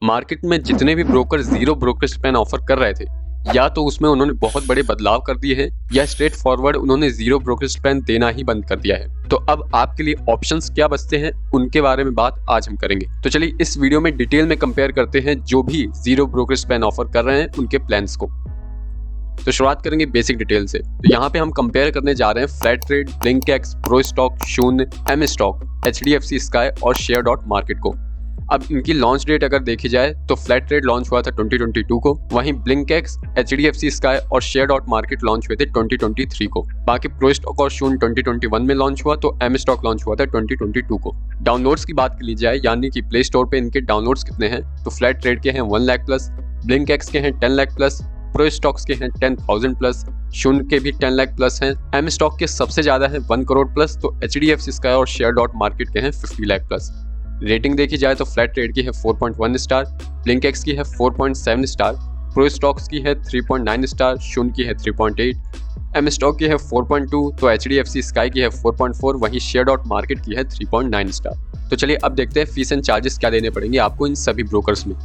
Market में जितने भी broker zero brokerage plan offer कर रहे थे, या तो उसमें उन्होंने बहुत बड़े बदलाव कर दिए हैं या स्ट्रेट फॉरवर्ड उन्होंने जीरो ब्रोकरेज प्लान देना ही बंद कर दिया है। तो अब आपके लिए ऑप्शंस क्या बचते हैं उनके बारे में बात आज हम करेंगे। तो चलिए इस वीडियो में डिटेल में कंपेयर करते हैं जो भी जीरो ब्रोकरेज प्लान ऑफर कर रहे हैं उनके प्लान्स को। तो शुरुआत करेंगे बेसिक डिटेल से। तो यहाँ पे हम कंपेयर करने जा रहे हैं flat trade, Blinkx, pro stock, शून्य, एम स्टॉक, HDFC स्काई और शेयर डॉट मार्केट को। अब इनकी लॉन्च डेट अगर देखी जाए तो फ्लैट ट्रेड लॉन्च हुआ था 2022 को, वहीं ब्लिंकएक्स, HDFC स्काई और शेयर डॉट मार्केट लॉन्च हुए थे 2023 को। बाकी प्रो स्टॉक और शून्य 2021 में लॉन्च हुआ, तो एम स्टॉक लॉन्च हुआ था 2022 को। डाउनलोड्स की बात कर ली जाए, यानी कि प्ले स्टोर पे इनके डाउनलोड्स कितने हैं, तो फ्लैट ट्रेड के हैं 1 लाख प्लस, ब्लिंकएक्स के हैं 10 लाख प्लस, प्रो स्टॉक्स के हैं 10,000 प्लस, शून्य के भी 10 लाख प्लस हैं, एम स्टॉक के सबसे ज्यादा है 1 करोड़ प्लस, तो HDFC स्काई और शेयर डॉट मार्केट के हैं 50 लाख प्लस। रेटिंग देखी जाए तो फ्लैट ट्रेड की है 4.1 स्टार, ब्लिंकएक्स की है 4.7 स्टार, प्रो स्टॉक्स की है 3.9 स्टार, शून्य की है 3.8, एम स्टॉक की है 4.2, तो HDFC स्काई की है 4.4, वहीं शेयर डॉट मार्केट की है 3.9 स्टार। तो चलिए अब देखते हैं फीस एंड चार्जेस क्या देने पड़ेंगे आपको इन सभी ब्रोकर्स में।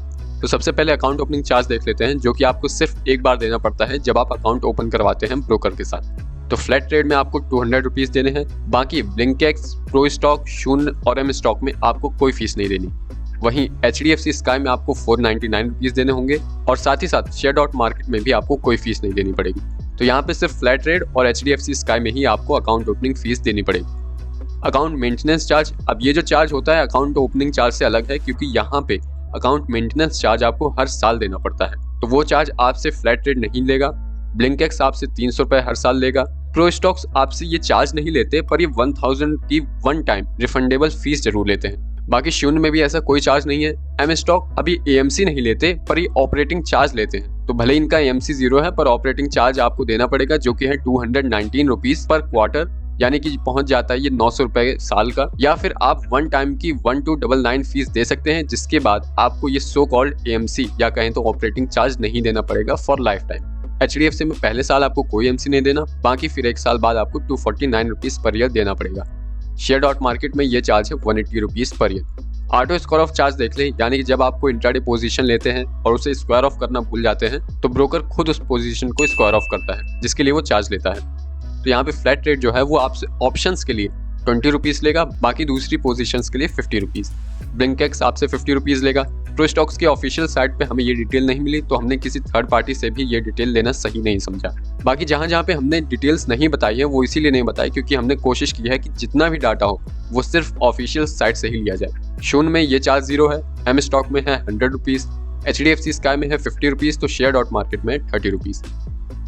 तो सबसे पहले अकाउंट ओपनिंग चार्ज देख लेते हैं, जो कि आपको सिर्फ एक बार देना पड़ता है जब आप अकाउंट ओपन करवाते हैं ब्रोकर के साथ। तो फ्लैट ट्रेड में आपको 200 रुपीज देने हैं, बाकी ब्लिंकएक्स, प्रो स्टॉक, शून्य और एम स्टॉक में आपको कोई फीस नहीं देनी। वहीं HDFC स्काई में आपको 499 रुपीज देने होंगे और साथ ही साथ शेयर डॉट मार्केट में भी आपको कोई फीस नहीं देनी पड़ेगी। तो यहाँ पे सिर्फ फ्लैट ट्रेड और HDFC स्काई में ही आपको अकाउंट ओपनिंग फीस देनी पड़ेगी। अकाउंट मेंटेनेंस चार्ज, अब ये जो चार्ज होता है अकाउंट ओपनिंग चार्ज से अलग है, क्योंकि यहाँ पे अकाउंट मेंटेनेंस चार्ज आपको हर साल देना पड़ता है। तो वो चार्ज आपसे फ्लैट ट्रेड नहीं लेगा। ब्लिंकएक्स आपसे 300 रुपए हर साल लेगा। प्रो स्टॉक्स आपसे ये चार्ज नहीं लेते, पर ये 1000 की वन टाइम रिफंडेबल फीस जरूर लेते हैं। बाकी शून्य में भी ऐसा कोई चार्ज नहीं है। एम स्टॉक अभी AMC नहीं लेते, पर ये ऑपरेटिंग चार्ज लेते हैं। तो भले इनका AMC 0 है, पर ऑपरेटिंग चार्ज आपको देना पड़ेगा, जो कि है 219 रुपीज पर क्वार्टर, यानी कि पहुंच जाता है ये 900 रुपए साल का। या फिर आप वन टाइम की 1299 फीस दे सकते हैं, जिसके बाद आपको ये सो कॉल्ड AMC या कहें तो ऑपरेटिंग चार्ज नहीं देना पड़ेगा फॉर लाइफ टाइम। HDFC में पहले साल आपको कोई AMC नहीं देना, बाकी फिर एक साल बाद आपको 249 रुपीज पर ईयर देना पड़ेगा। शेयर डॉट मार्केट में ये चार्ज है 180 rupees per year. Auto square of charge देख लें, यानी कि जब आपको इंट्राडे पोजीशन लेते हैं और उसे स्क्वायर ऑफ करना भूल जाते हैं, तो ब्रोकर खुद उस पोजीशन को स्क्वायर ऑफ करता है, जिसके लिए वो चार्ज लेता है। तो यहाँ पे फ्लैट रेट जो है वो आपसे ऑप्शंस के लिए 20 रुपीज लेगा, बाकी दूसरी पोजीशंस के लिए 50 रुपीज। ब्लिंकएक्स आपसे 50 रुपीज लेगा। प्रो स्टॉक्स की ऑफिशियल साइट पे हमें ये डिटेल नहीं मिली, तो हमने किसी थर्ड पार्टी से भी ये डिटेल लेना सही नहीं समझा। बाकी जहाँ पे हमने डिटेल्स नहीं बताई है वो इसीलिए नहीं बताई क्योंकि हमने कोशिश की है कि जितना भी डाटा हो वो सिर्फ ऑफिशियल साइट से ही लिया जाए। शून्य में ये चार्ज 0 है, एम स्टॉक में है 100 रुपीज, HDFC स्काई में है 50 रुपीज, तो शेयर डॉट मार्केट में 30 रुपीज।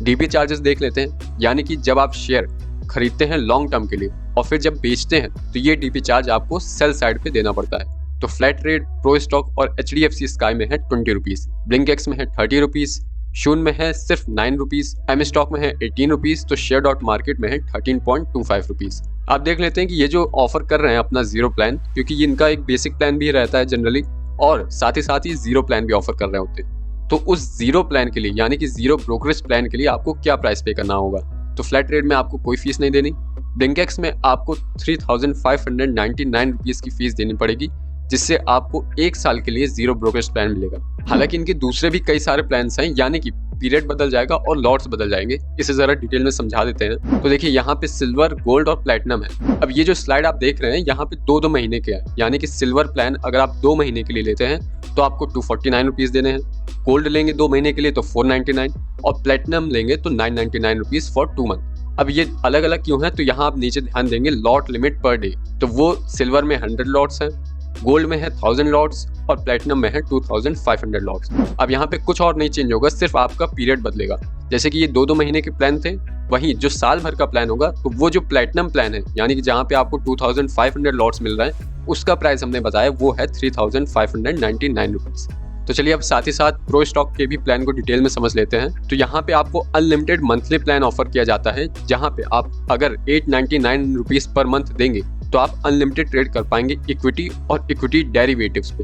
DP चार्जेस देख लेते हैं, यानी कि जब आप शेयर खरीदते हैं लॉन्ग टर्म के लिए और फिर जब बेचते हैं तो ये DP चार्ज आपको सेल साइड पे देना पड़ता है। तो फ्लैट रेट, प्रो स्टॉक और HDFC स्काई में है 20 रुपीज, ब्लिंकएक्स में है 30 रुपीज, शून्य में है सिर्फ 9 रुपीज, एम स्टॉक में है 18 रुपीज, तो शेयर डॉट मार्केट में है 13.25 रुपीज। आप देख लेते हैं कि ये जो ऑफर कर रहे हैं अपना जीरो प्लान, क्योंकि इनका एक बेसिक प्लान भी रहता है जनरली, और साथ ही जीरो प्लान भी ऑफर कर रहे होते हैं। तो उस जीरो प्लान के लिए, यानी कि जीरो ब्रोकरेज प्लान के लिए आपको क्या प्राइस पे करना होगा। तो फ्लैट रेट में आपको कोई फीस नहीं देनी, ब्लिंकएक्स में आपको 3599 रुपीज की फीस देनी पड़ेगी, जिससे आपको एक साल के लिए जीरो ब्रोकरेज प्लान मिलेगा। हालांकि इनके दूसरे भी कई सारे प्लान्स हैं, यानी कि पीरियड बदल जाएगा और लॉट्स बदल जाएंगे। इसे जरा डिटेल में समझा देते हैं। तो देखिए यहाँ पे सिल्वर, गोल्ड और प्लैटिनम है। अब ये जो स्लाइड आप देख रहे हैं यहाँ पे 2-2 महीने के हैं, यानी कि सिल्वर प्लान अगर आप 2 महीने के लिए लेते हैं तो आपको 249 रुपीज देने हैं, गोल्ड लेंगे 2 महीने के लिए तो 499, और प्लैटिनम लेंगे तो 999 रुपीज फॉर 2 मंथ। अब ये अलग अलग क्यों है, तो यहाँ आप नीचे ध्यान देंगे लॉट लिमिट पर डे, तो वो सिल्वर में 100 लॉट्स हैं, गोल्ड में है 1000 लॉट्स और प्लैटिनम में है 2500 लॉट्स। अब यहाँ पे कुछ और नहीं चेंज होगा, सिर्फ आपका पीरियड बदलेगा। जैसे कि ये 2-2 महीने के प्लान थे, वहीं जो साल भर का प्लान होगा, तो वो जो प्लैटिनम प्लान है, यानी कि जहाँ पे आपको 2500 लॉट्स मिल रहा है, उसका प्राइस हमने बताया वो है 3599 रुपीज। तो चलिए अब साथ ही साथ प्रो स्टॉक के भी प्लान को डिटेल में समझ लेते हैं। तो यहाँ पे आपको अनलिमिटेड मंथली प्लान ऑफर किया जाता है, जहाँ पे आप अगर 899 रुपीज पर मंथ देंगे तो आप अनलिमिटेड ट्रेड कर पाएंगे इक्विटी और इक्विटी डेरिवेटिव्स पे।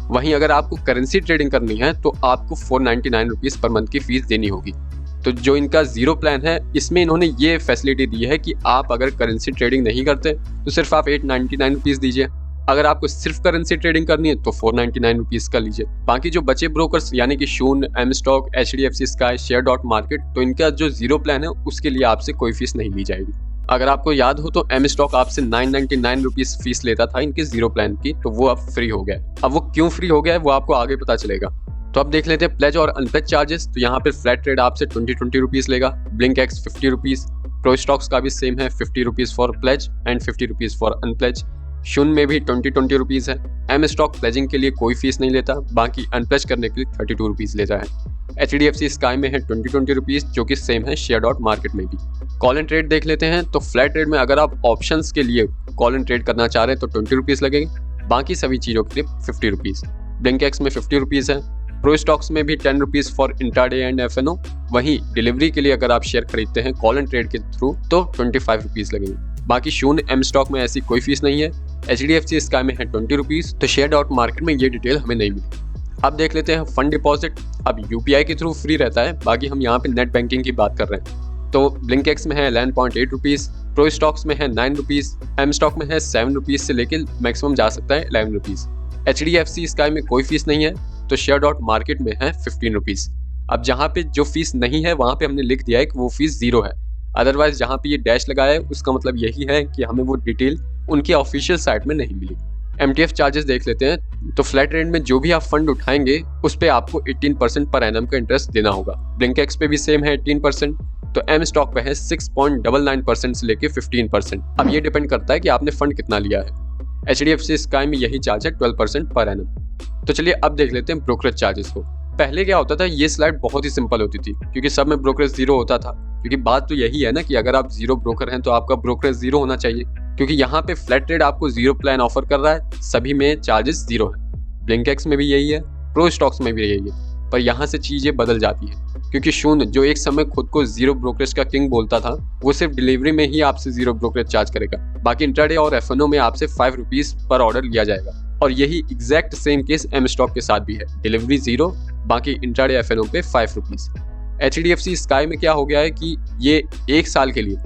वहीं अगर आपको करेंसी ट्रेडिंग करनी है तो आपको 499 रुपीज पर मंथ की फीस देनी होगी। तो जो इनका जीरो प्लान है, इसमें इन्होंने ये फैसिलिटी दी है कि आप अगर करेंसी ट्रेडिंग नहीं करते तो सिर्फ आप 899 रुपीज दीजिए, अगर आपको सिर्फ करेंसी ट्रेडिंग करनी है तो 499 रुपीज का लीजिए। बाकी जो बचे ब्रोकर्स यानी कि शून, M stock, HDFC sky, share dot market, तो इनका जो जीरो प्लान है उसके लिए आपसे कोई फीस नहीं ली जाएगी। अगर आपको याद हो तो एम स्टॉक आपसे 999 रुपीज फीस लेता था इनके जीरो प्लान की, तो वो अब फ्री हो गया है। अब वो क्यों फ्री हो गया है वो आपको आगे पता चलेगा। तो अब देख लेते हैं प्लेज और अनप्लेज चार्जेस। तो यहाँ पे फ्लैट ट्रेड आपसे 20 रुपीज लेगा, blink X 50 rupees, pro stocks का भी सेम है 50 rupees for pledge and 50 rupees for unpledge. शून में भी 20 रुपीज है। एम स्टॉक प्लेजिंग के लिए कोई फीस नहीं लेता, बाकी अनप्लेज करने के लिए 32 रुपीज लेता है। HDFC स्काई में है 20 रुपीज जो कि सेम है शेयर डॉट मार्केट में भी। कॉल एंड ट्रेड देख लेते हैं। तो फ्लैट ट्रेड में अगर आप ऑप्शंस के लिए कॉल एंड ट्रेड करना चाह रहे हैं तो 20 रुपीज लगेंगे, बाकी सभी चीज़ों के लिए 50 रुपीज। ब्लिंक एक्स में 50 रुपीज है। प्रो स्टॉक्स में भी 10 rupees for intraday and FNO। वहीं डिलीवरी के लिए अगर आप शेयर खरीदते हैं कॉल एंड ट्रेड के थ्रू तो 25 रुपीज लगेंगे। बाकी शून, एम स्टॉक में ऐसी कोई फीस नहीं है। HDFC स्काई में है 20 रुपीज, तो शेयर डॉट मार्केट में ये डिटेल हमें नहीं मिली। अब देख लेते हैं फंड डिपॉजिट। अब UPI के थ्रू फ्री रहता है, बाकी हम यहाँ पे नेट बैंकिंग की बात कर रहे हैं। तो ब्लिंक एक्स में है 11.8 रुपीज, प्रो स्टॉक्स में है 9 रुपीज, एम स्टॉक में है 7 रुपीज से लेकर मैक्सिमम जा सकता है 11 रुपीज। HDFC स्काई में कोई फीस नहीं है, तो शेयर डॉट मार्केट में है 15 रुपीज। अब जहाँ पे जो फीस नहीं है वहाँ पे हमने लिख दिया है कि वो फीस जीरो है। अदरवाइज जहाँ पे ये डैश लगाया है उसका मतलब यही है कि हमें वो डिटेल उनकी ऑफिशियल साइट में नहीं मिली। MTF चार्जेस देख लेते हैं। तो फ्लैट रेट में जो भी आप फंड उठाएंगे उस पे आपको 18% पर एनम का इंटरेस्ट देना होगा। ब्लिंक एक्स पे भी सेम है 18%। तो एम स्टॉक पे है 6.99% से लेके 15%। अब ये डिपेंड करता है कि आपने फंड कितना लिया है। HDFC स्काई में यही चार्ज है 12% पर एनम। तो चलिए अब देख लेते हैं ब्रोकरेज चार्जेस को। पहले क्या होता था, ये स्लाइड बहुत ही सिंपल होती थी क्योंकि सब में ब्रोकरेज जीरो होता था। क्योंकि बात तो यही है ना कि अगर आप जीरो ब्रोकर हैं तो आपका ब्रोकरेज जीरो होना चाहिए, क्योंकि यहाँ पे फ्लैट रेट आपको जीरो प्लान ऑफर कर रहा है, सभी में चार्जेस जीरो है। ब्लिंक एक्स में भी यही है, प्रो स्टॉक्स में भी यही है। पर यहाँ से चीजें बदल जाती है क्योंकि शून जो एक समय खुद को जीरो ब्रोकरेज का किंग बोलता था, वो सिर्फ डिलीवरी में ही आपसे जीरो ब्रोकरेज चार्ज करेगा। बाकी इंट्राडे और FNO में आपसे 5 रुपीज पर ऑर्डर लिया जाएगा। और यही exact same case M Stock के साथ भी है, डिलीवरी जीरो, बाकी इंट्राडे FNO पे 5 रुपीज। HDFC स्काई में क्या हो गया है कि ये 1 साल के लिए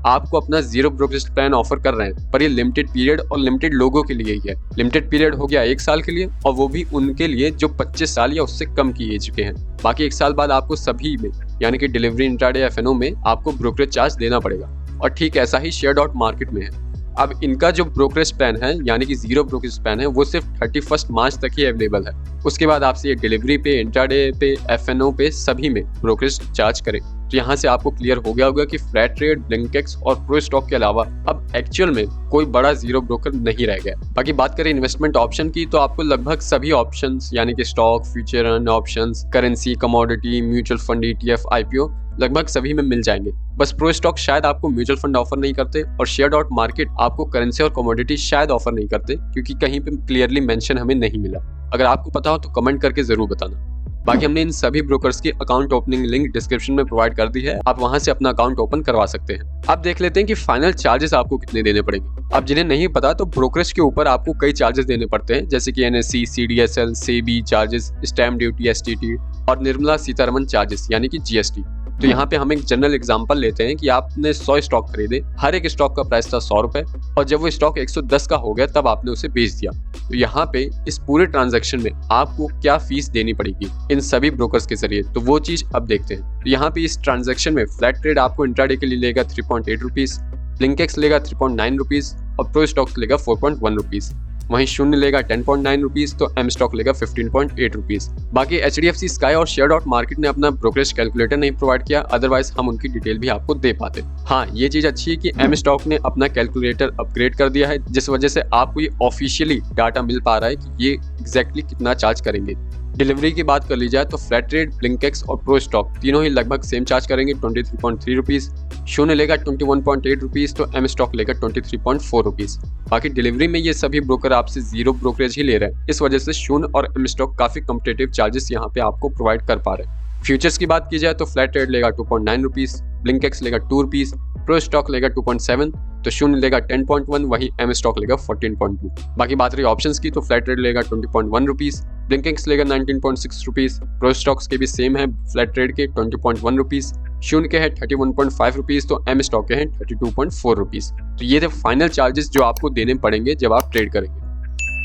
आपको अपना जीरो ब्रोकरेज प्लान ऑफर कर रहे हैं, पर ये लिमिटेड पीरियड और लिमिटेड लोगों के लिए ही है। लिमिटेड पीरियड हो गया 1 साल के लिए, और वो भी उनके लिए जो 25 साल या उससे कम की एज के हैं। बाकी 1 साल बाद आपको सभी में यानी कि डिलीवरी, इंट्राडे, FNO में आपको ब्रोकरेज चार्ज देना पड़ेगा। और ठीक ऐसा ही शेयर डॉट मार्केट में है। अब इनका जो ब्रोकरेज प्लान है यानी कि जीरो ब्रोकरेज प्लान है वो सिर्फ 31 मार्च तक ही अवेलेबल है। उसके बाद आपसे ये डिलीवरी पे, इंट्राडे पे, FNO पे सभी में ब्रोकरेज चार्ज करें। तो यहाँ से आपको क्लियर हो गया होगा कि फ्लैट रेट, ब्लिंक एक्स और प्रो स्टॉक के अलावा अब एक्चुअल में कोई बड़ा जीरो ब्रोकर नहीं रह गया। बाकी बात करें इन्वेस्टमेंट ऑप्शन की, तो आपको लगभग सभी ऑप्शंस यानी कि stock, future and options, currency, commodity, mutual fund, ETF, IPO लगभग सभी में मिल जाएंगे। बस प्रो स्टॉक शायद आपको म्यूचुअल फंड ऑफर नहीं करते, और शेयर डॉट मार्केट आपको करेंसी और कमोडिटी शायद ऑफर नहीं करते क्योंकि कहीं पे क्लियरली मेंशन हमें नहीं मिला। अगर आपको पता हो तो कमेंट करके जरूर बताना। बाकी हमने इन सभी ब्रोकर्स की अकाउंट ओपनिंग लिंक डिस्क्रिप्शन में प्रोवाइड कर दी है, आप वहां से अपना अकाउंट ओपन करवा सकते हैं। अब देख लेते हैं कि फाइनल चार्जेस आपको कितने देने पड़ेंगे। अब जिन्हें नहीं पता तो ब्रोकरेज के ऊपर आपको कई चार्जेस देने पड़ते हैं, जैसे कि NSE, CDSL, SEBI charges, stamp duty, STT और निर्मला सीतारमण चार्जेस यानी कि GST। तो यहाँ पे हम एक जनरल एग्जांपल लेते हैं कि आपने 100 स्टॉक खरीदे, हर एक स्टॉक का प्राइस था 100 रुपए, और जब वो स्टॉक 110 का हो गया तब आपने उसे बेच दिया। तो यहाँ पे इस पूरे ट्रांजैक्शन में आपको क्या फीस देनी पड़ेगी इन सभी ब्रोकर्स के जरिए, तो वो चीज अब देखते हैं। तो यहाँ पे इस ट्रांजैक्शन में फ्लैट ट्रेड आपको इंट्राडे के लिए लेगा 3.8 रुपीज, ब्लिंक एक्स लेगा 3.9 रुपीज और प्रो स्टॉक्स लेगा 4.1 रुपीज। वहीं शून्य लेगा 10.9 रुपीज, तो एम स्टॉक लेगा 15.8 रुपीज। बाकी HDFC स्काई और शेयर डॉट मार्केट ने अपना ब्रोकरेज कैलकुलेटर नहीं प्रोवाइड किया, अदरवाइज हम उनकी डिटेल भी आपको दे पाते। हाँ, ये चीज अच्छी है कि एम स्टॉक ने अपना कैलकुलेटर अपग्रेड कर दिया है, जिस वजह से आपको ये ऑफिशियली डाटा मिल पा रहा है कि ये एग्जैक्टली कितना चार्ज करेंगे। डिलीवरी की बात कर ली जाए तो फ्लैट रेट, ब्लिंक एक्स और प्रो स्टॉक तीनों ही लगभग सेम चार्ज करेंगे 23.3 रुपीज। शून्य लेगा 21.8 रुपीज, तो एम स्टॉक लेगा 23.4 रुपीज। बाकी डिलीवरी में ये सभी ब्रोकर आपसे जीरो ब्रोकरेज ही ले रहे हैं, इस वजह से शून्य और एम स्टॉक काफी कम्पिटेटिव चार्जेस यहाँ पे आपको प्रोवाइड कर पा रहे हैं। फ्यूचर्स की बात की जाए तो फ्लैट रेट लेगा 2.9 रुपीज, ब्लिंक एक्स लेगा 2 रुपीज, प्रो स्टॉक लेगा 2.7, तो शून्य लेगा 10.1, वही एम स्टॉक लेगा 14.2। बाकी बात रही ऑप्शंस की तो फ्लैट रेट लेगा 20.1 रुपीज, ब्लिंक एक्स लेगा 19.6 रुपीज, प्रो स्टॉक्स के भी सेम है फ्लैट रेट के 20.1 रुपीज, शून्य के है 31.5 रुपीज, तो एम स्टॉक के हैं 32.4 रुपीज। तो ये थे फाइनल चार्जेस जो आपको देने पड़ेंगे जब आप ट्रेड करेंगे।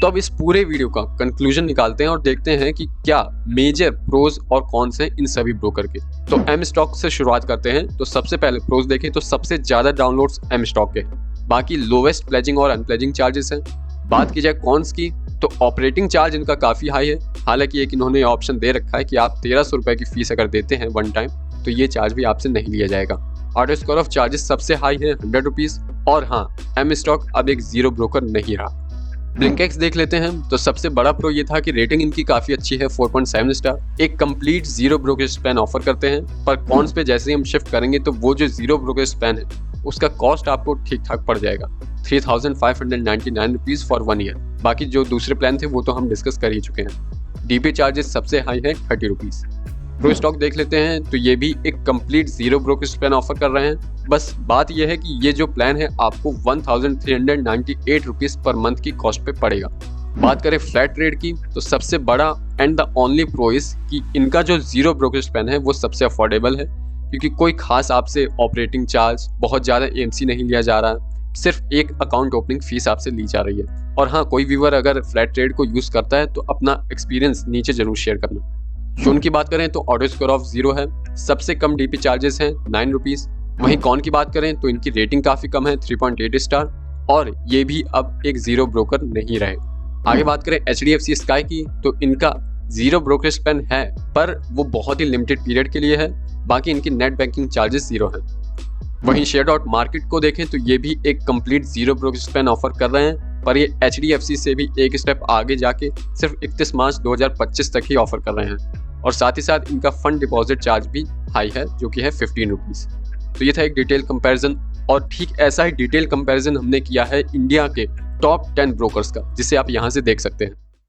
तो अब इस पूरे वीडियो का कंक्लूजन निकालते हैं और देखते हैं कि क्या मेजर प्रोज और कॉन्स हैं इन सभी ब्रोकर के। तो एम स्टॉक से शुरुआत करते हैं। तो सबसे पहले प्रोज देखें तो सबसे ज्यादा डाउनलोड्स एम स्टॉक के हैं, बाकी लोवेस्ट प्लेजिंग और अनप्लेजिंग चार्जेस हैं। बात की जाए कॉन्स की तो ऑपरेटिंग चार्ज इनका काफी हाई है, हालांकि एक इन्होंने ऑप्शन दे रखा है कि आप 1300 रुपए की फीस अगर देते हैं वन टाइम तो ये चार्ज भी आपसे नहीं लिया जाएगा। ऑटो स्कोर ऑफ चार्जेस सबसे हाई है 100 रुपीज, और हाँ एम स्टॉक अब एक जीरो ब्रोकर नहीं रहा। ब्लिंकएक्स देख लेते हैं। तो सबसे बड़ा प्रो ये था कि रेटिंग इनकी काफी अच्छी है 4.7 स्टार, एक complete zero brokerage plan offer करते हैं। पर कॉन्स पे जैसे ही हम शिफ्ट करेंगे तो वो जो जीरो ब्रोकरेज प्लान है उसका कॉस्ट आपको ठीक ठाक पड़ जाएगा 3599 रुपीज फॉर 1 ईयर। बाकी जो दूसरे प्लान थे वो तो हम डिस्कस कर ही चुके हैं। डीपी चार्जेस सबसे हाई है 30 रुपीज। प्रो स्टॉक देख लेते हैं। तो ये भी एक complete zero brokerage plan offer कर रहे हैं। बस बात यह है कि ये जो प्लान है आपको 1398 रुपीज पर मंथ की कॉस्ट पे पड़ेगा। बात करें फ्लैट रेट की तो सबसे बड़ा and the only pro is कि इनका जो जीरो ब्रोकरेज प्लान है वो सबसे अफोर्डेबल है, क्योंकि कोई खास आपसे ऑपरेटिंग चार्ज, बहुत ज़्यादा एमसी नहीं लिया जा रहा है, सिर्फ एक अकाउंट ओपनिंग फीस आपसे ली जा रही है। और हाँ, कोई व्यूअर अगर फ्लैट रेट को यूज़ करता है तो अपना एक्सपीरियंस नीचे जरूर शेयर करना। शोन की बात करें तो ऑटो स्कोर ऑफ 0 है, सबसे कम डीपी चार्जेस हैं 9 रुपीज। वहीं कॉन की बात करें तो इनकी रेटिंग काफ़ी कम है 3.8 स्टार, और ये भी अब एक जीरो ब्रोकर नहीं रहे। आगे बात करें HDFC स्काई की तो इनका जीरो ब्रोकरेज प्लान है, पर वो बहुत ही लिमिटेड पीरियड के लिए है। बाकी इनकी नेट बैंकिंग चार्जेस 0 है। वहीं शेयर.मार्केट को देखें तो ये भी एक complete zero brokerage plan offer कर रहे हैं, पर ये HDFC से भी एक स्टेप आगे जाके सिर्फ 31 मार्च 2025 तक ही ऑफर कर रहे हैं। और साथ ही साथ इनका फंड डिपॉजिट चार्ज भी हाई है, जो कि है 15 रुपीज। तो ये था एक डिटेल कंपैरिजन, और ठीक ऐसा ही डिटेल कंपैरिजन हमने किया है इंडिया के टॉप 10 ब्रोकर्स का, जिसे आप यहाँ से देख सकते हैं।